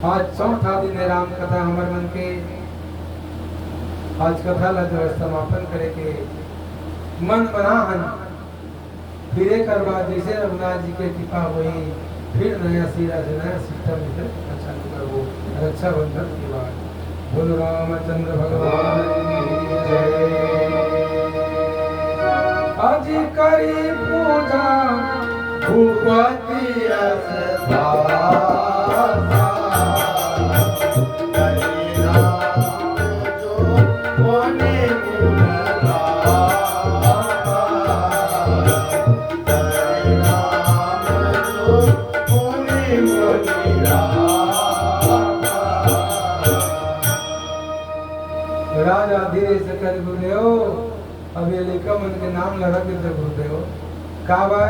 आज चौथा दिन है राम कथा हमारे मन के। आज कथा ला जो समापन करे के मन बना हन फिर एक बाद जैसे रघुनाथ जी के कृपा हुई फिर नया सिरा से नया सिस्टम अच्छा करबो रक्षा बंधन की बात। बोलो रामचंद्र भगवान की जय। आज करी पूजा भूपति राजा धीरे से कर गुरुदेव अब ये लिखा मन के नाम लगा देते गुरुदेव काबा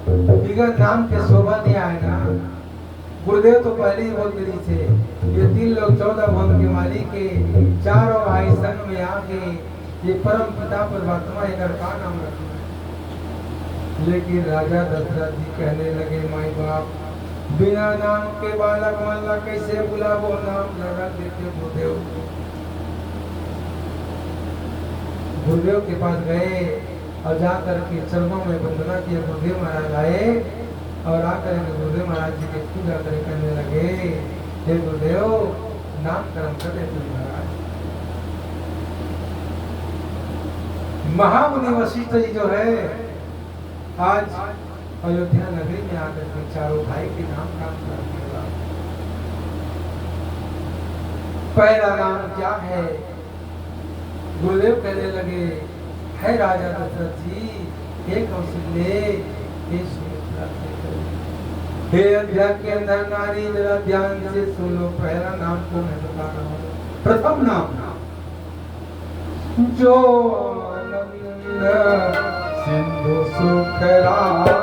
बिगड़ नाम के शोभा नहीं आएगा। गुरुदेव तो पहले ही बहुत गरीब थे। ये 3 लोग 14 भवन के मालिक के चारों भाई संग में आके ये परम पिता परमात्मा एक का नाम रखा। लेकिन राजा दशरथ जी कहने लगे माई बाप बिना नाम के बालक मल्ला कैसे बुलावो नाम लगा देते गुरुदेव। गुरुदेव के पास गए और जाकर के चरणों में वंदना किया। गुरुदेव महाराज आए और आकर के गुरुदेव महाराज जी के पूजा करे करने लगे। हे गुरुदेव नामकरण कर देते महाराज। महामुनि वशिष्ठ जी जो है आज अयोध्या नगरी में आकर के चारों भाई के नाम करते। पहला नाम क्या है? गुरुदेव कहने लगे है राजा दशरथ जी हे कौशल्य हे सुमित्रा हे अयोध्या के अंदर नारी जरा ध्यान से सुनो। पहला नाम को मैं बता रहा हूँ। प्रथम नाम जो आनंद सिंधु सुखराई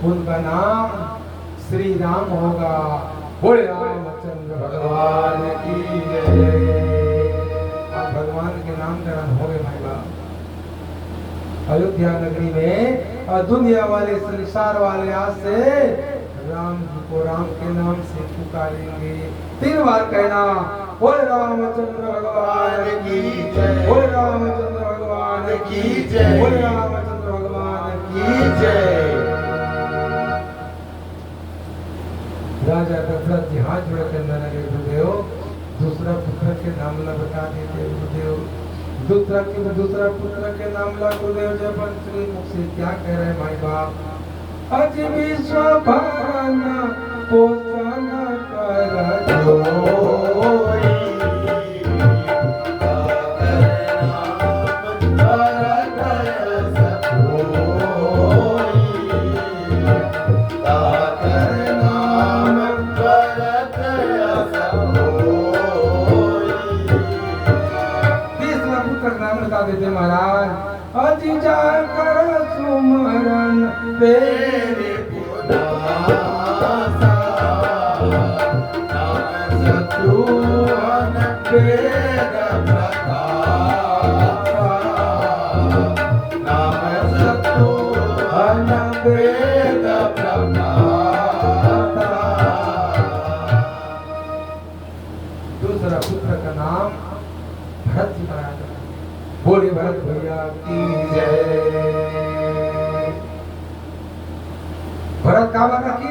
उनका नाम श्री राम होगा। बोले रामचंद्र भगवान की जय। आज भगवान के नाम करण हो गए भाई बाप अयोध्या नगरी में। और दुनिया वाले संसार वाले आज से राम जी को राम के नाम से पुकारेंगे। 3 बार कहना बोले रामचंद्र भगवान की जय। बोले रामचंद्र भगवान की जय। बोले रामचंद्र भगवान की जय। राजा दशरथ जी हाथ जोड़ के अंदर लगे गुरुदेव दूसरा पुत्र के नाम ला बता देते गुरुदेव। दूसरा पुत्र के नाम ला गुरुदेव जब पंचमी मुख से क्या कह रहे माई बाप अज विश्व भावना पोषण कर जोई देते महाराज अज जाकर सुमरन तेरे पुदासा नाम सतुअन वेद प्रकाशा नाम सतुअन वेद प्रकाशा। दूसरा पुत्र का नाम भरत जी महाराज। बोले भरत भैया की जय। भरत काबा का की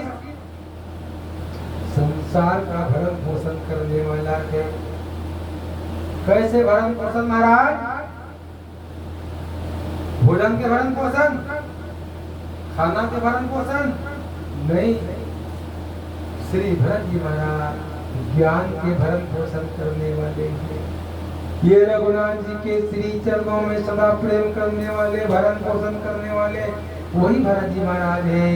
संसार का भरण पोषण करने वाला है। कैसे भरण पोषण महाराज? भोजन के भरण पोषण, खाना के भरण पोषण नहीं। श्री भरत जी महाराज ज्ञान के भरण पोषण करने वाले हैं। ये रघुनाथ जी के श्री चरणों में सदा प्रेम करने वाले, भरण पोषण करने वाले वही भरत जी महाराज है,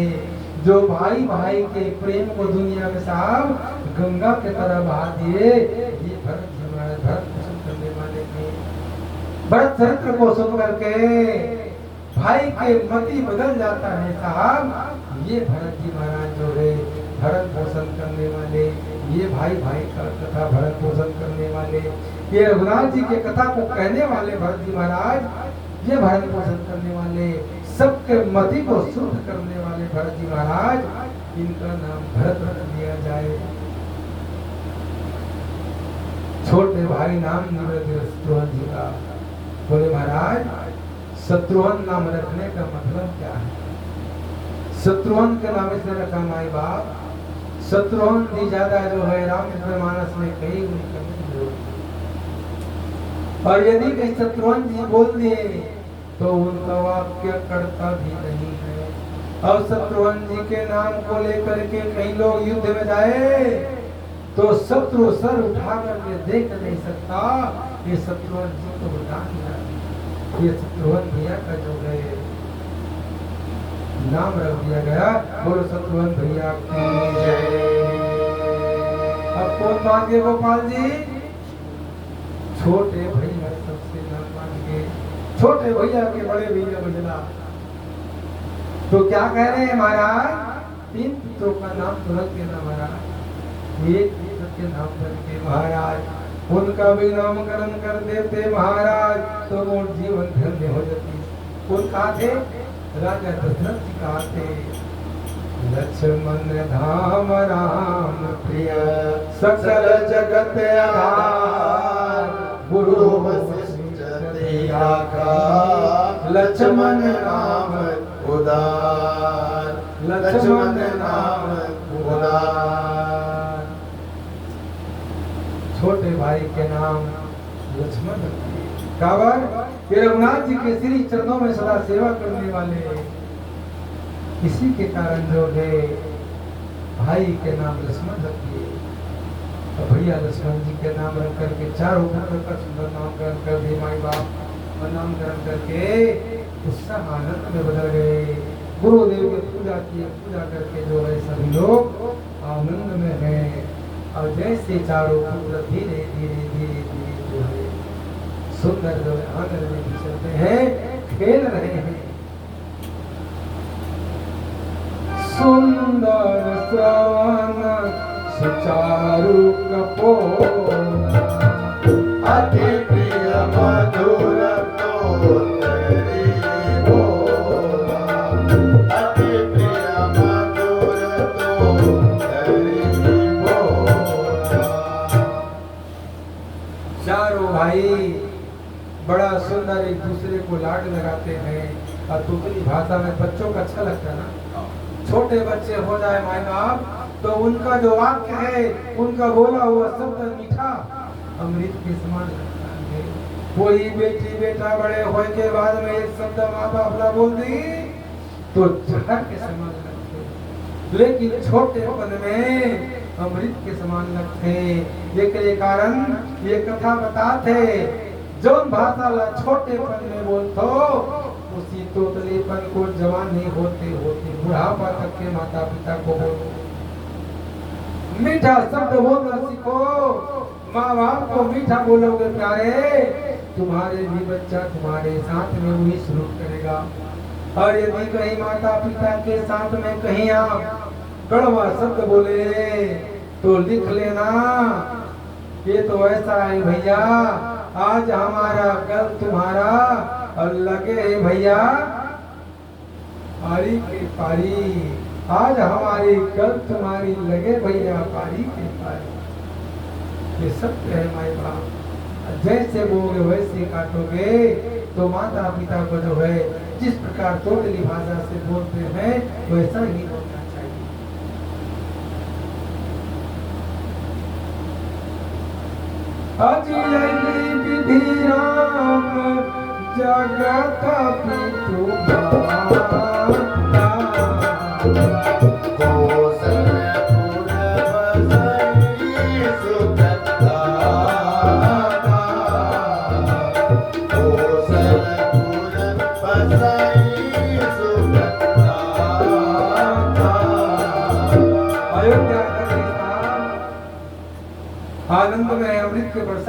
जो भाई भाई के प्रेम को दुनिया में साहब गंगा के तरह बहा दिए। ये भरत जी महाराज भरत पोषण करने वाले थे। भरत चरित्र को सुन करके भाई के मति बदल जाता है साहब। ये भरत जी महाराज जो है भरत पोषण करने वाले, ये भाई भाई का कथा भरत पोषण करने वाले, ये रघुनाथ जी के कथा को कहने वाले भरत जी महाराज, ये भरत पोषण करने वाले, सबके मति को शुद्ध करने वाले भरत जी महाराज, इनका नाम भरत रख दिया जाए। छोटे भाई नाम शत्रुघ्न जी का। बोले महाराज शत्रुघ्न नाम रखने का मतलब क्या है? शत्रुघ्न के नाम इसने रखा माई बाप, शत्रुघ्न जी ज्यादा जो है रामचरितमानस में कई और यदि कहीं शत्रुघ्न जी बोल दिए तो उनका वाक्य करता भी नहीं है। और शत्रुघ्न जी के नाम को लेकर के कई लोग युद्ध में जाए तो शत्रु सर उठा करके देख नहीं सकता, ये शत्रुघ्न जी को बता दिया। ये शत्रुघ्न भैया का जो है नाम रख दिया गया। बोलो शत्रुघ्न भैया की जय। अब कौन मांगे गोपाल जी? छोटे भैया सबसे नाम मांगे, छोटे भैया के बड़े भैया बदला। तो क्या कह रहे हैं महाराज? 3 पुत्रों का नाम तो रख देना महाराज, एक पुत्र के नाम करके महाराज उनका भी नामकरण कर देते महाराज तो वो जीवन धन्य हो जाती। कौन कहा थे? राजा दशरथ जी कहा थे लक्ष्मण धाम राम प्रिय सकल जगत आधार गुरु वशिष्ठ तेरा का लक्ष्मण नाम उदार, लक्ष्मण नाम उदार। छोटे भाई के नाम लक्ष्मण कावर ये रघुनाथ जी के श्री चरणों में सदा सेवा करने वाले, इसी के कारण जो है भाई के नाम लक्ष्मण रखिए। तो भैया लक्ष्मण जी के नाम रख करके चारों पुत्र का सुंदर नामकरण कर दिए माई बाप, और नामकरण करके उत्साह आनंद में बदल गए। गुरुदेव की पूजा की, पूजा करके जो है सभी लोग आनंद में हैं। और जैसे चारों पुत्र धीरे धीरे धीरे धीरे जो है सुंदर जो है आनंद में चलते हैं, खेल रहे हैं। सुंदर श्रवण सुचारु कपोला अति प्रिय मधुर तोतरी बोला, अति प्रिय मधुर तोतरी बोला। चारों भाई बड़ा सुंदर एक दूसरे को लाड लगाते हैं। और तुतली भाषा में बच्चों का अच्छा लगता है ना, छोटे बच्चे हो जाए माई बाप तो उनका जो वाक्य है, उनका बोला हुआ शब्द मीठा अमृत के समान लगता है। कोई बेटी बेटा बड़े होने के बाद में एक शब्द माँ बाप ना बोल दी तो जहर के समान लगते, लेकिन छोटेपन में अमृत के समान लगते। ये के कारण ये कथा बताते जो भाषा ला छोटेपन में बोलतो उसी तोतलेपन को जवान नहीं होते होते बुढ़ापा तक के माता पिता को बोलो। मीठा शब्द बोलना सीखो, माँ बाप को मीठा बोलोगे प्यारे, तुम्हारे भी बच्चा तुम्हारे साथ में वही शुरू करेगा। और यदि कहीं माता पिता के साथ में कहीं आप कड़वा शब्द बोले तो लिख लेना, ये तो ऐसा है भैया, आज हमारा कल तुम्हारा, और लगे भैया पारी के पारी, आज हमारी कल तुम्हारी, लगे भैया पारी के पारी। ये सत्य है माई बाप, जैसे बोगे वैसे काटोगे। तो माता पिता को जो है जिस प्रकार तोतली भाषा से बोलते हैं वैसा ही बोलना चाहिए। अजय विधि राम जगत पितु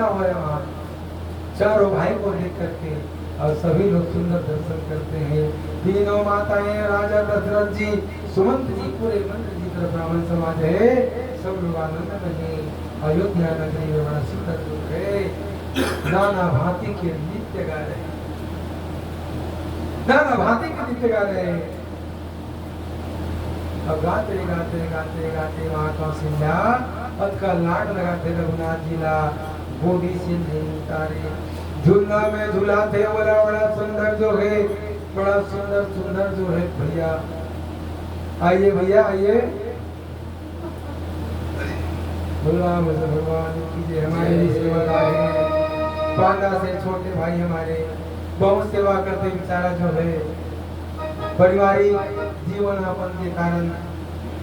हो वहाँ चारों भाई को देख करके और सभी लोग सुंदर दर्शन करते हैं। तीनों माताएं, राजा दशरथ जी, सुमंत जी, पूरे मंत्र जी तरफ ब्राह्मण समाज है, सब लोग आनंद में हैं। अयोध्या नगरी में बड़ा सुंदर लोग है, नाना भांति के नृत्य गा रहे हैं, नाना भांति के नृत्य गा रहे हैं। अब गाते गाते गाते गाते वहाँ कौशल्या का लाड लगाते रघुनाथ जी ला गोदी से नहीं उतारे, झूलना में झूलाते बोला बड़ा सुंदर जो है, बड़ा सुंदर सुंदर जो है भैया। आइए भैया आइए, भगवान की हमारे भी सेवादार हैं, पांडा से छोटे भाई हमारे बहुत सेवा करते बेचारा जो है, पारिवारिक जीवन यापन के कारण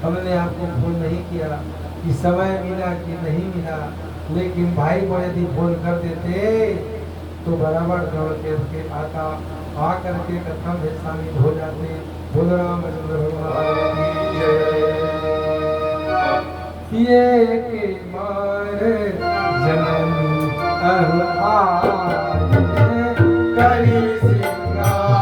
हमने आपको फोन नहीं किया कि समय मिला कि नहीं मिला, लेकिन भाई को यदि फोन कर देते तो बराबर दौड़ के आता आ करके कथा में शामिल हो जाते। बोल रामचंद्र भगवान की जय। ये के मारे जननी अवतार करी सिंगार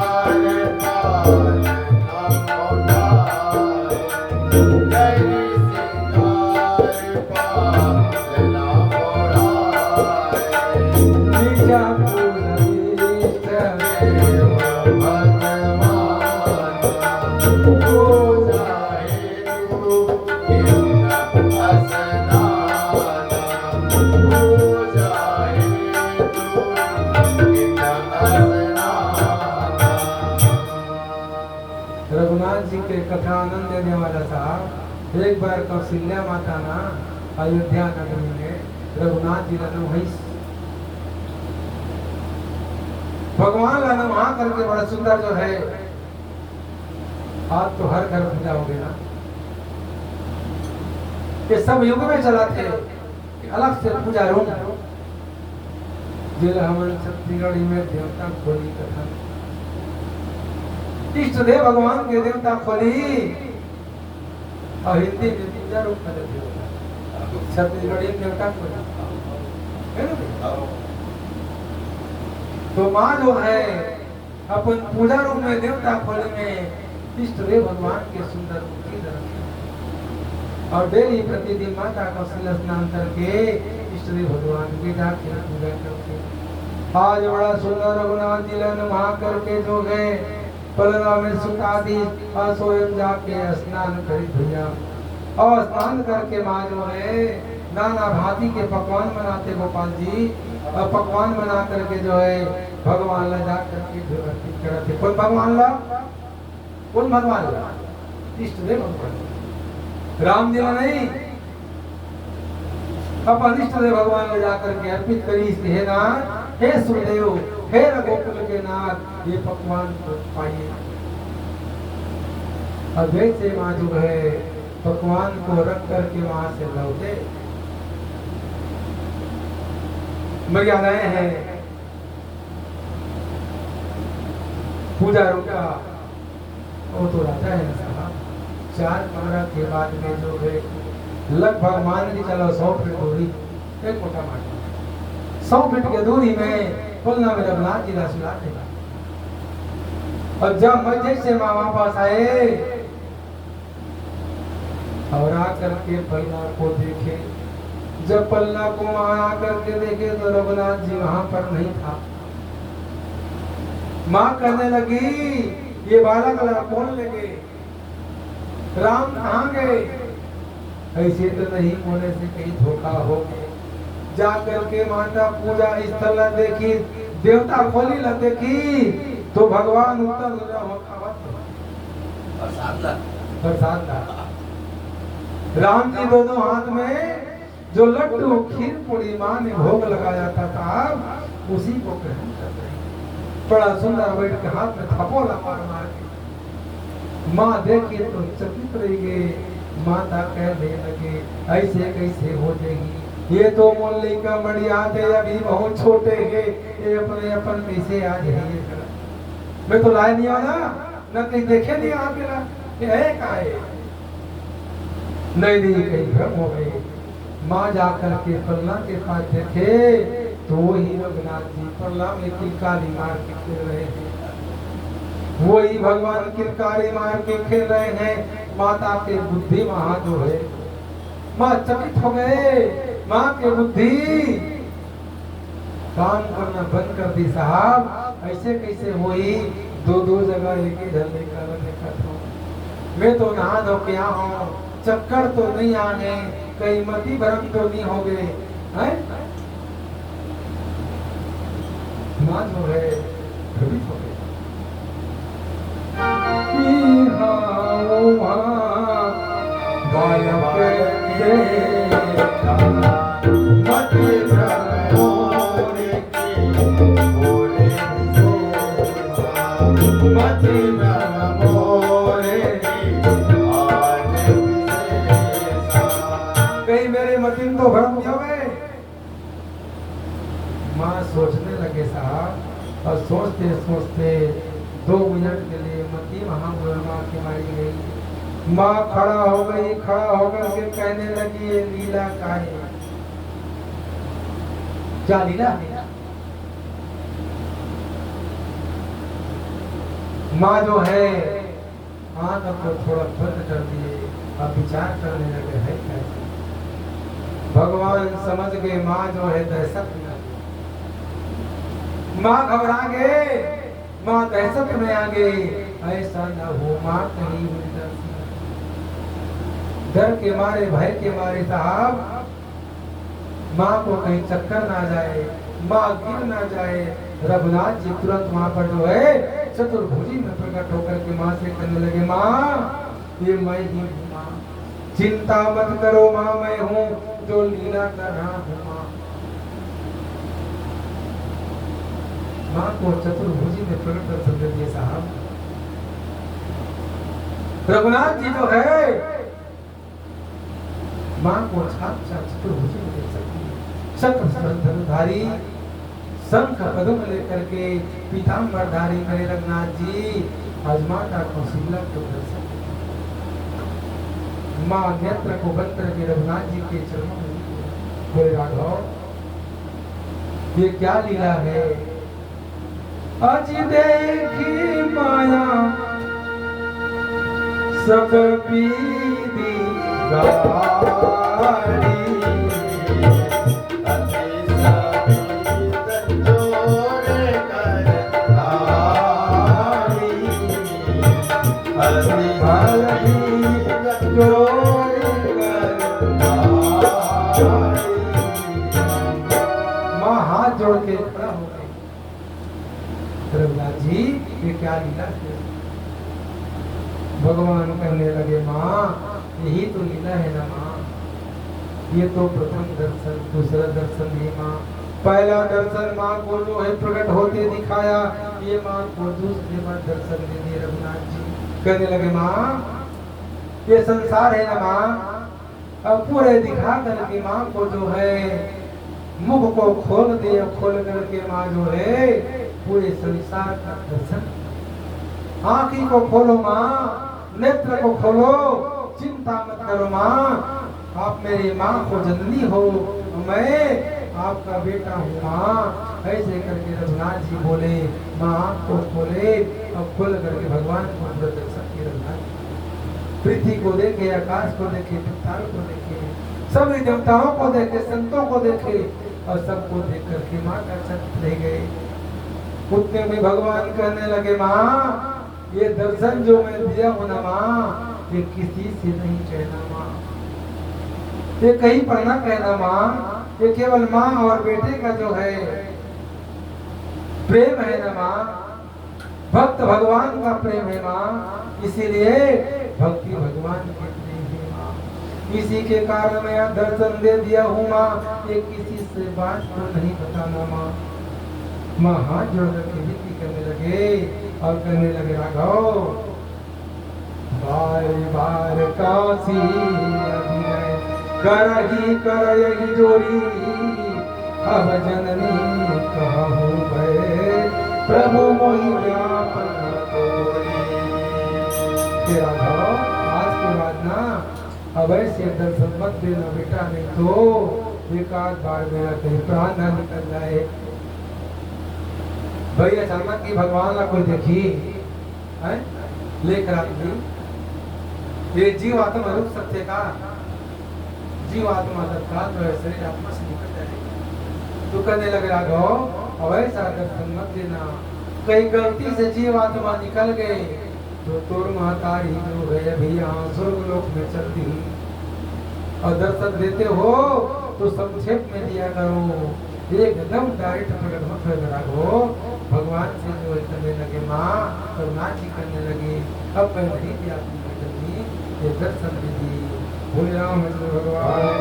पाल कथा आनंद देने वाला था। एक बार कौशल्या माता ना अयोध्या नगरी में रघुनाथ जी ने वही भगवान का नाम वहां करके बड़ा सुंदर जो है, आज तो हर घर पूजा हो गया, ये सब युग में चला थे अलग से पूजा रूम जिल हमन छत्तीसगढ़ में देवता खोली कथा, इष्ट देव भगवान के देवता खोली और हिंदी में पूजा रूप में देवता, छत्तीसगढ़ी देवता खोली है ना। तो माँ जो है अपन पूजा रूप में देवता खोली में इष्ट देव भगवान के सुंदर मूर्ति दर्शन, और डेली प्रतिदिन माता का स्नान करके इष्ट देव भगवान की जाके पूजा करके। आज बड़ा सुंदर रघुनाथ जी ने वहां करके जो गए पलना में सुता दी और स्वयं जाके स्नान करी भैया, और स्नान करके माँ जो है नाना भांति के पकवान बनाते गोपाल जी, और पकवान बना करके जो है भगवान ला जा करके अर्पित करते। कौन भगवान ला? कौन भगवान ला? इष्ट देव भगवान, राम जी नहीं, अपन इष्ट देव भगवान ला जा करके अर्पित करी। इसलिए ना हे सुरदेव, हे रघुकुल के नाथ, ये पकवान को पाइए। अद्वैत से माँ जो है पकवान को रख करके वहां से लौटे। मर्यादाएं हैं, पूजा रुका, वो तो राजा है साहब। 4 कमरा के बाद में जो है लगभग मान के चलो 100 फीट दूरी, एक मोटा माटा 100 फीट की दूरी में खुलना में रघुनाथ जी सुला देगा। और जब मस्जिद से माँ वापस आए और आकर के पलना को देखे, जब पलना को वहां आकर के देखे तो रघुनाथ जी वहां पर नहीं था। माँ कहने लगी ये बालक कौन ले गए, राम कहाँ गए? ऐसे तो नहीं होने से कहीं धोखा हो गया। जाकर के माता पूजा स्थल देखी, देवता खोली ला देखी तो भगवान उत्तर प्रसाद राम जी दोनों हाथ में जो लड्डू खीर पूरी माँ ने भोग लगाया था उसी को ग्रहण कर रही। बड़ा सुंदर बैठ के हाथ में थपोला मार के माँ देखी तो चकित रह गई। माता कहने लगे ऐसे कैसे हो जाएगी, ये तो मुरली का मड़िया थे, अभी बहुत छोटे हैं, ये अपने अपन कैसे आ जाएंगे? मैं तो लाए नहीं आना, न कहीं देखे नहीं आके ला कि है कहाँ है? नहीं कहीं भ्रम हो गई। माँ जाकर के पलना के पास देखे तो वही रघुनाथ जी प्रलय में किलकारी मार के खेल रहे हैं, वही भगवान किलकारी मार के खेल रहे हैं। माता के बुद्धि वहां जो है, माँ चकित हो गए, माँ के बुद्धि काम करना बंद कर दी। साहब ऐसे कैसे हुई, दो जगह एक ही ढलने का था। मैं तो नहा धो के यहाँ हूँ, चक्कर तो नहीं आने, कहीं मति भ्रम तो नहीं हो गए हैं? माँ जो है भ्रमित हो गई। कहीं मेरे मतिन तो भ्रम नहीं हो गए। माँ सोचने लगे साहब, और सोचते सोचते 2 मिनट के लिए मती वहां माँ की मारी गई। माँ खड़ा हो गई, खड़ा होकर के कहने लगी, ये लीला का है। क्या लीला? माँ जो है आंख को थोड़ा बंद कर दिए, अब विचार करने लगे है कैसे। भगवान समझ गए माँ जो है दहशत में, माँ घबरा गए, माँ दहशत में आ गई। ऐसा न हो माँ कहीं डर के मारे, भय के मारे साहब, माँ को कहीं चक्कर ना जाए, माँ गिर ना जाए। रघुनाथ जी तुरंत वहां पर जो है चतुर्भुजी में प्रकट होकर के माँ से कहने लगे, माँ ये मैं ही हूँ माँ, चिंता मत करो माँ, मैं हूँ जो लीला कर रहा हूँ माँ। माँ को चतुर्भुजी में प्रकट दर्शन दे दिए साहब। रघुनाथ जी जो है माँ को साक्षात चतुर्भुजी में देख सकती है। शंख-धनुधारी, शंख पद्म लेकर के पीताम्बरधारी मेरे रघुनाथ जी आज माता कौशल्या को दर्शन। माँ नेत्र को बंद करके रघुनाथ जी के चरणों में बोले, राघव ये क्या लीला है? आज देखी माया सब पीदी गाड़ी, माँ हाथ जोड़ के खड़ा हो गई। रघुनाथ जी ये क्या लीला है? भगवान कहने लगे, माँ यही तो लीला है ना माँ। ये तो प्रथम दर्शन, दूसरा दर्शन है माँ। पहला दर्शन माँ को जो है प्रकट होते दिखाया, ये माँ को दूसरे बार दर्शन दे दिए। रघुनाथ जी कहने लगे, माँ ये संसार है ना माँ, अब पूरे दिखा करके माँ को जो है मुख को खोल दिया, खोल करके माँ जो है पूरे संसार का दर्शन। आँखी को खोलो माँ, नेत्र को खोलो, चिंता मत करो माँ, आप मेरी माँ को जननी हो, मैं आपका बेटा हूँ माँ। ऐसे करके रघुनाथ जी बोले, माँ आँख को खोले, अब खोल करके भगवान को दर्शन किए। रघुनाथ पृथ्वी को देखे, आकाश को देखे, पृथ्वी को देखे, सभी देवताओं को देखे, संतों को देखे, और सबको देख करके माँ का चकित रह गए। उतने में भगवान कहने लगे, माँ ये दर्शन जो मैं दिया हूँ ना माँ, ये किसी से नहीं कहना माँ, ये कहीं पर ना कहना माँ, ये केवल माँ और बेटे का जो है प्रेम है ना माँ, भक्त भगवान का प्रेम है माँ, इसीलिए भक्ति भगवान के प्रेम है माँ। इसी के कारण मैं दर्शन दे दिया हूँ माँ, ये किसी से बात को नहीं बताना माँ। माँ हाथ जोड़ करके विनती करने लगे और कहने लगे, राघव बार बार काशी अभिनय कर यही जोड़ी, अब जननी कहूँ भय प्रभु मोहि व्यापन तोरी। राघव आज के बाद ना अब ऐसे दर्शन मत देना बेटा, नहीं तो एक आध बार मेरा कहीं प्राण ना निकल जाए। भाई अचानक की भगवान ना कोई देखी है लेकर आती ये जीव आत्मा रूप सत्य का जीव आत्मा तत्काल जो है शरीर आत्मा से निकल जाए। तो कहने लग रहा गो अब ऐसा दर्शन मत देना, कहीं गलती से जीव आत्मा निकल गए तो तोर महतारी जो है भैया स्वर्ग लोक में चलती और दर्शन देते हो तो संक्षेप में दिया करो, एकदम डायरेक्ट प्रकट मत करा हो। भगवान से जो करने लगे माँ करुणा जी करने लगे, अब मैं नहीं दिया ये दर्शन दीजिए। बोले रामचंद्र भगवान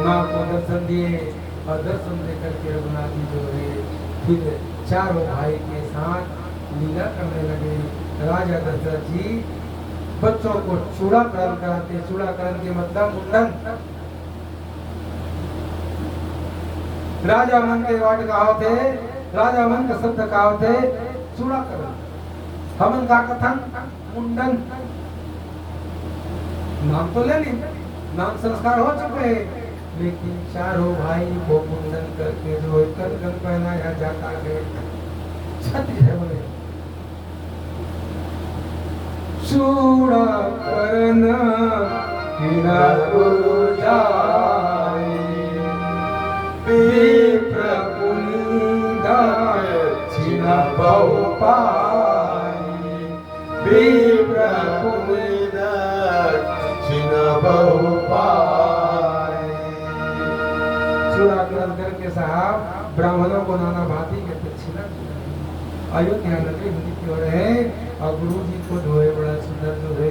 माँ को दर्शन दिए और दर्शन देकर के रघुनाथ जी जो है फिर चारों भाई के साथ लीला करने लगे। राजा दशरथ जी बच्चों को चूड़ाकरण कराते, चूड़ाकरण के मतलब मुंडन। राजा मन के वाट कहावत है, राजा मन का शब्द कहावत है चूड़ाकरण, हमन का कथन मुंडन। नाम तो ले ली, नाम संस्कार हो चुके हैं, लेकिन चारों भाई को मुंडन करके जो कंगन पहनाया जाता है। छत्तीस बोले चूड़ाकरण किना गुरु जाए विप्र पुनीदाय छिना बहु पाई, विप्र पुनीदाय छिना बहु पाई। चूड़ाकरण करके साहब ब्राह्मणों को नाना भांति के दक्षिणा अयोध्या नगरी की ओर है और गुरु जी को जो है बड़ा सुंदर जो है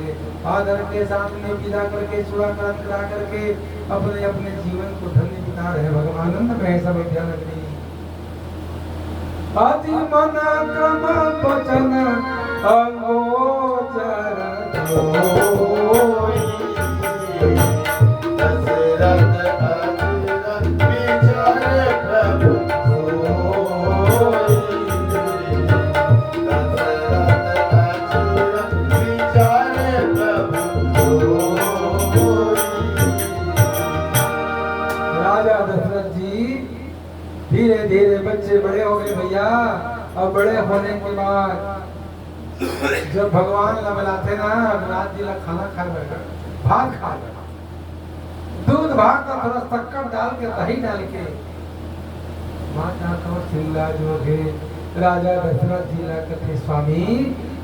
आदर के साथ में विदा करके चूड़ाकरण करा करके अपने अपने जीवन को धन्य बिता रहे भगवानंद में सब अयोध्या नगरी। अति मन क्रम वचन अंगोचर होई, दशरथ अतिरथ विचार प्रभु होई, धीरे धीरे बच्चे बड़े हो गए भैया। और बड़े होने के बाद जब भगवान बुलाते ना रघुनाथ जी ला खाना खा बैठा, भात खा बैठा, दूध भात का थोड़ा शक्कर डाल के दही डाल के माता का सिल्ला जो है राजा दशरथ जी ला कहते स्वामी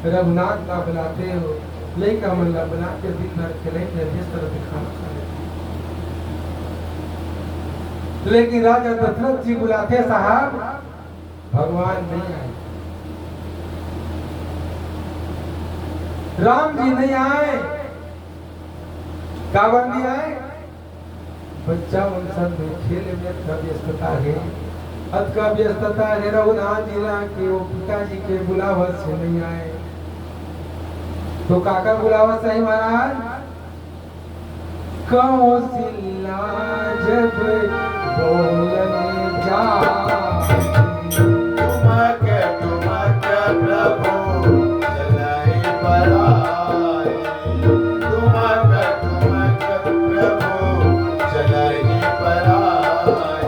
रघुनाथ का बुलाते हो, लेकर मन ला बुला के दिन भर खिलाते जिस तरह से खाना खा लेते। लेकिन राजा दशरथ जी बुलाते साहब भगवान नहीं आए, राम जी नहीं आए, काबर नहीं आए, बच्चा उनसे खेल में व्यस्तता है, अत का व्यस्तता है। रघुनाथ जी के वो पिताजी के बुलावा से नहीं आए तो काका बुलावा सही महाराज कौशल्या जब बोलने जा तुमके प्रभु चलाई पराई, तुमके प्रभु चलाई पराई,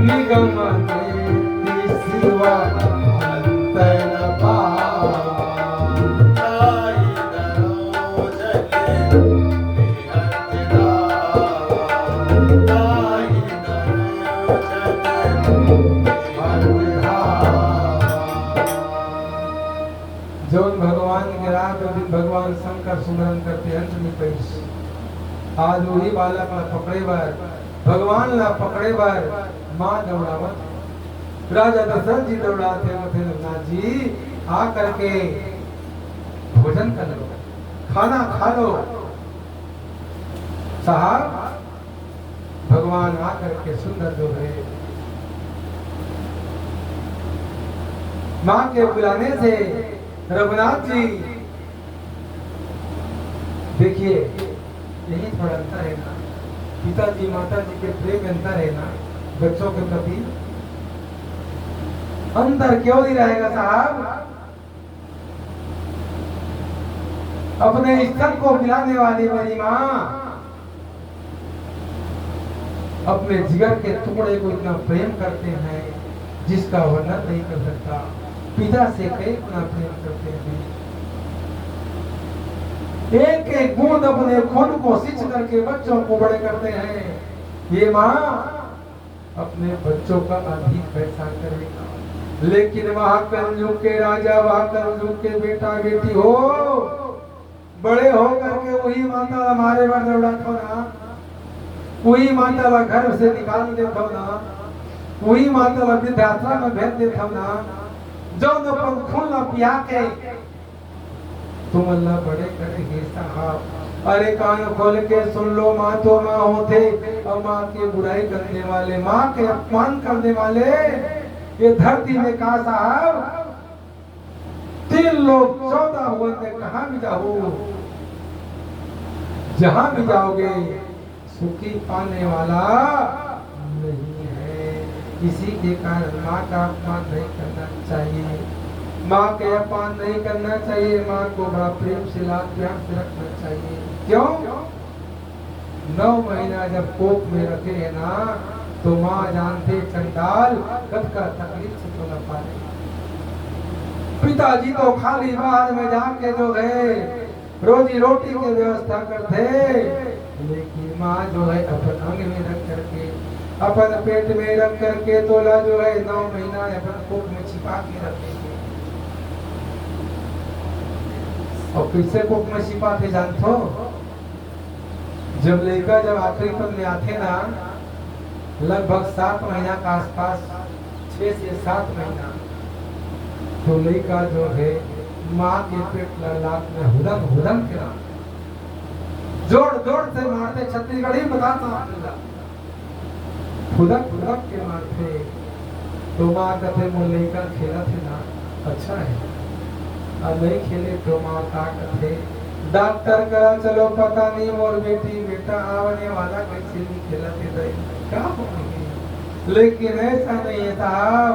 निगम ने सिवा अंत न पाई, दरो जले भगवान शंकर सुमरन करते अंत में पैस। आज वही बालक ला पकड़े बार भगवान ला पकड़े बार माँ दौड़ावत, राजा दशरथ जी दौड़ाते मथे रघुनाथ जी आ करके भोजन कर लो, खाना खा लो। साहब भगवान आ करके सुंदर जो है माँ के बुलाने से रघुनाथ जी देखिए यही थोड़ा अंतर है ना, पिताजी माता जी के प्रेम अंतर है ना बच्चों के प्रति, अंतर क्यों नहीं रहेगा साहब? अपने स्तन को मिलाने वाली मेरी माँ अपने जिगर के टुकड़े को इतना प्रेम करते हैं जिसका वर्णन नहीं कर सकता। पिता से कई गुना प्रेम करते हैं। एक एक बूंद अपने खून को सिंच करके बच्चों को बड़े करते हैं। ये माँ अपने बच्चों का अधिक पैसा करेगा, लेकिन वहां कलयुग के राजा, वहां कलयुग के बेटा बेटी हो, बड़े हो करके वही माता हमारे वर्द उड़ातो ना, वही माता घर से निकाल देता ना, वही माता वृद्धाश्रम में भेज देता ना, जो न पंखुल न पिया के तुम अल्लाह बड़े करेंगे साहब। अरे कान खोल के सुन लो, माँ तो माँ होते, और माँ की बुराई करने वाले, माँ के अपमान करने वाले ये धरती में कहा साहब 3 लोग 14 हुए थे। कहाँ भी जाओ, जहां भी जाओगे सुखी पाने वाला नहीं है। किसी के कारण माँ का अपमान नहीं करना चाहिए, माँ के अपमान नहीं करना चाहिए, माँ को बड़ा प्रेम से लाड प्यार से रखना चाहिए। क्यों? 9 महीना जब कोख में रखे है ना, तो माँ जानते चंडाल कब का तकलीफ से तो न पाए। पिताजी तो खाली बाहर में जाके जो है रोजी रोटी की व्यवस्था करते, लेकिन माँ जो है अपन अंग में रख करके, अपन पेट में रख करके तोला जो है 9 महीना अपन कोख में छिपा के रखेंगे। और कैसे कोख में छिपाते जानते हो? जब लेकर जब आखिरी पल में आते ना, लगभग 7 महीना का आसपास, 6 से 7 महीना, तो लड़का जो है माँ के पेट लात में हुदम हुदम के जोड़ जोड़ से मारते। छत्तीसगढ़ी बताता हूँ, हुदम हुदम के मारते। तो माँ कहते वो लड़का खेला थे ना, अच्छा है, अब नहीं खेले तो माँ का कहते डॉक्टर करा चलो, पता नहीं मोर बेटी बेटा आने वाला कैसे नहीं खेला थे क्या होगी। लेकिन ऐसा नहीं है साहब,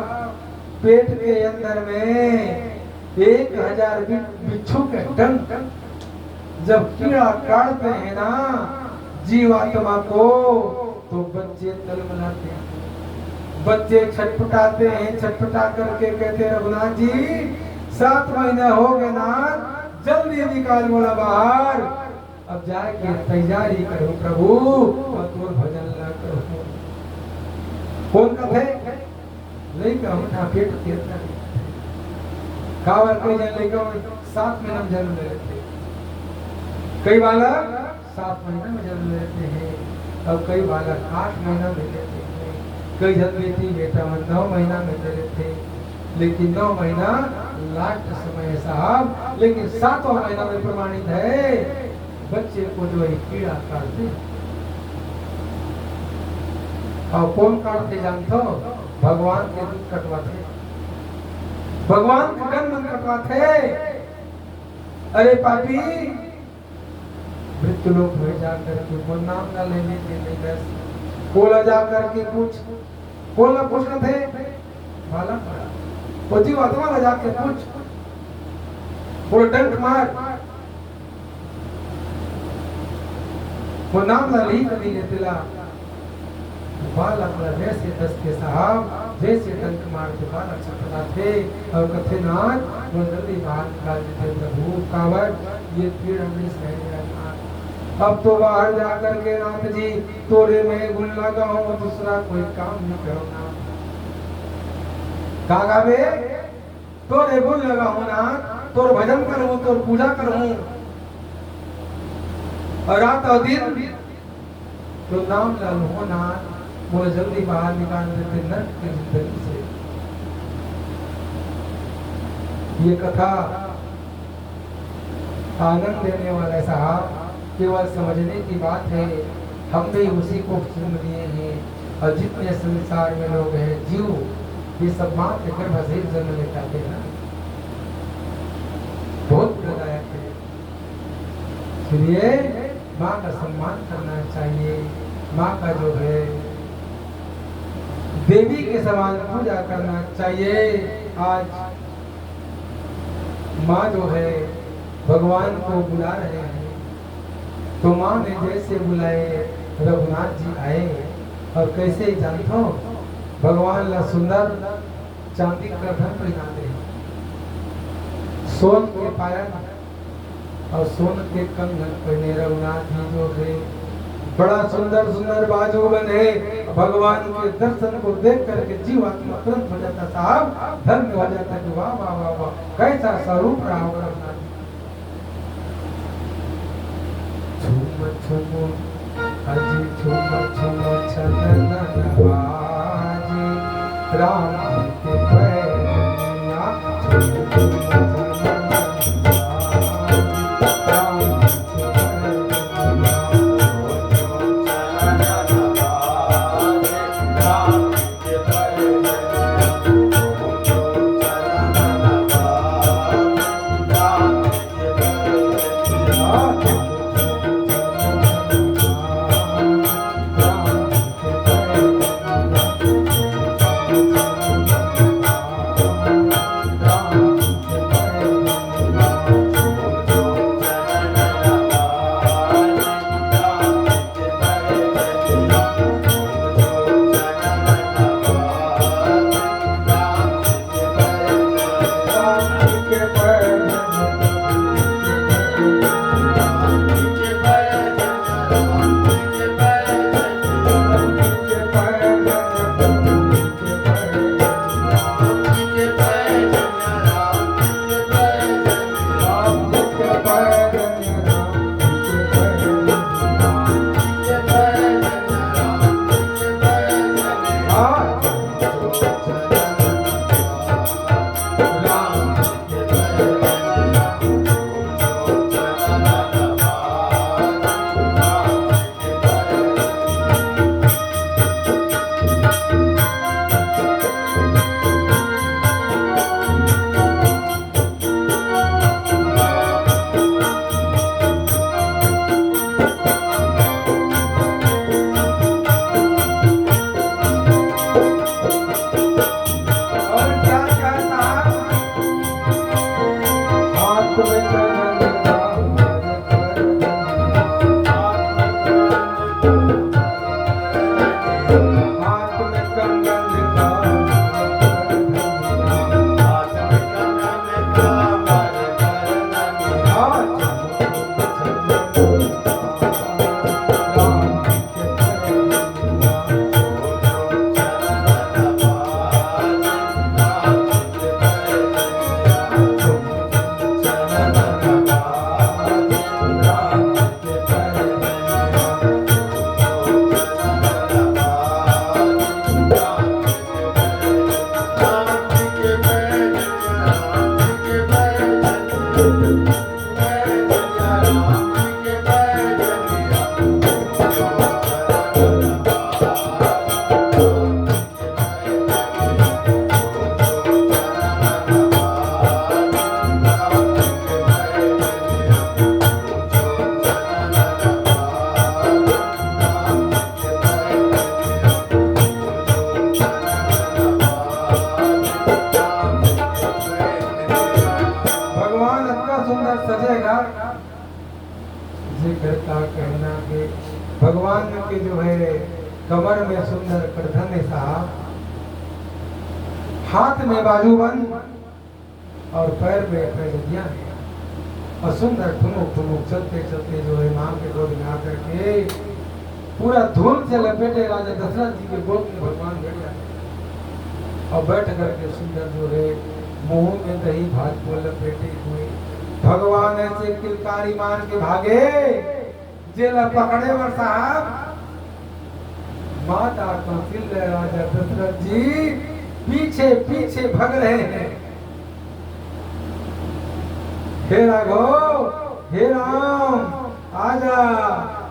पेट के अंदर में 1000 बिच्छू के डंक जब कीड़ा काटते हैं ना जीवात्मा को, तो बच्चे तलमलाते हैं, बच्चे छटपटाते हैं। छटपटा करके कहते रघुनाथ जी 7 महीने हो गए ना, जल्दी निकाल बोला बाहर, अब जाके तैयारी करो प्रभु, और तोर भजन ला करो। कौन कथे नहीं कहूँ था पेट के अंदर कावर कोई जन लेकर 7 महीने में जन्म ले लेते, कई बालक 7 महीने में जन्म लेते हैं, और कई बालक 8 महीना में लेते हैं, कई जन बेटी बेटा 9 महीना में ले लेते। लेकिन 9 महीना लास्ट समय है साहब, लेकिन 7वां महीना में प्रमाणित है बच्चे को जो है कीड़ा काटते। और कौन काटते जानते हो? भगवान के दूध कटवाते, भगवान के गंध कटवाते। अरे पापी मृत्यु लोक में जाकर के नाम ना लेने के नहीं बस बोला जाकर के पूछ, बोला पूछ थे भाला पड़ा वो जीव आत्मा जाके पूछ, वो डंक मार, वो नाम ला ली कभी लेते ला बालक जैसे 10 के साहब जैसे डंक मार के बालक छटपटा थे, और कथे नाथ वो जल्दी बाहर निकाल देते प्रभु कावर ये पीड़ हमें सह गया। अब तो बाहर जाकर के नाथ जी तोरे में गुण लगाओ, दूसरा कोई काम नहीं करो ना। कागा बे तोरे गुण लगाओ ना, तोर भजन करूं, तोर पूजा करूं, और रात और दिन तो नाम लाल हो ना, वो जल्दी बाहर निकाल देते नर्क की जिंदगी से। ये कथा आनंद देने वाला साहब केवल समझने की बात है, हम भी उसी को सुन लिए हैं। और जितने संसार में लोग हैं जीव, ये सब माँ के गर्भ से जन्म लेते हैं ना, बहुत प्रदायक है। इसलिए माँ का सम्मान करना चाहिए, माँ का जो है देवी के समान पूजा करना चाहिए। आज माँ जो है भगवान को बुला रहे हैं, तो माँ ने जैसे बुलाए रघुनाथ जी आए, और कैसे ही जानते हो भगवान ला सुंदर चांदी का धन पहनाते हैं, सोन के पायल और सोन के कंगन पहने रघुनाथ जी जो है बड़ा सुंदर सुंदर बाजू बने। भगवान के दर्शन को देख करके जीवात्मा तुरंत हो जाता, साहब धन्य हो जाता कि वाह वाह वाह वाह कैसा स्वरूप रहा होगा रघुनाथ जी। झूम झूम अजी झूम झूम चंदन बाजे राम के पैया झूम झूम भगवान के जो है कमर में सुंदर करधन है साहब, हाथ में बाजूबंद और पैर में पैजनिया है और सुंदर ठुमुक ठुमुक चलते चलते जो है माँ के गोद में आकर के पूरा धूल से लपेटे राजा दशरथ जी के गोद में भगवान बैठ जाते और बैठ करके सुंदर जो है मुंह में दही भात को लपेटे हुए भगवान ऐसे किलकारी मार के भागे जेला पकड़े वर साहब माता कौशल्या राजा दशरथ जी पीछे पीछे भग रहे हैं। हे राघव हे राम आजा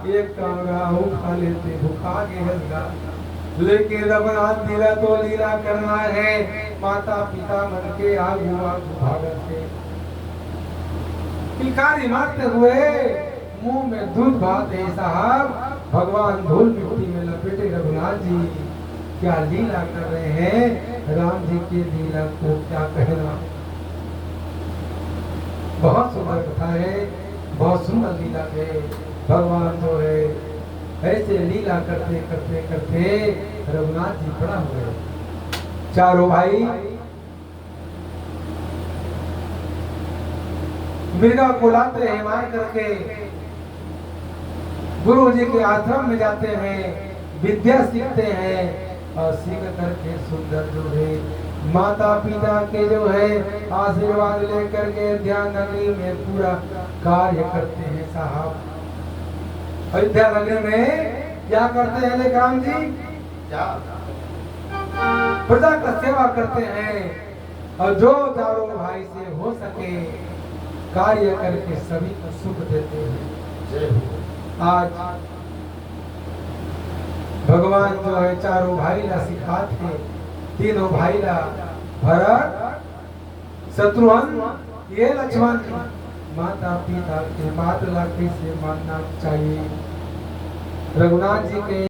एक कांगा उठा लेते भुखा के हल्का, लेकिन रघुनाथ लीला तो लीला करना है, माता पिता मन के आगू आगू भागत के पिलकारी मारते हुए मुंह में दूध भात है साहब। भगवान धूल मिट्टी में लपेटे रघुनाथ जी क्या लीला कर रहे हैं, राम जी की लीला को क्या कहना। बहुत सुंदर कथा है, बहुत सुंदर लीला है। भगवान जो है ऐसे लीला करते करते करते रघुनाथ जी बड़ा हो गए। चारों भाई मृगा को लाते हैं मार करके, गुरु जी के आश्रम में जाते हैं, विद्या सीखते हैं और सीख करके सुंदर जो है माता पिता के जो है आशीर्वाद लेकर के ध्यान नगरी में पूरा कार्य करते हैं। साहब अयोध्या नगरी में क्या करते हैं लेखराम जी? क्या प्रजा का सेवा करते हैं और जो चारों भाई से हो सके कार्य करके सभी को सुख देते हैं। आज भगवान जो है चारों भाई ला सिखाते, तीनों भाई ला भरत शत्रुघ्न ये लक्ष्मण माता पिता के बात ला कैसे मानना चाहिए। रघुनाथ जी के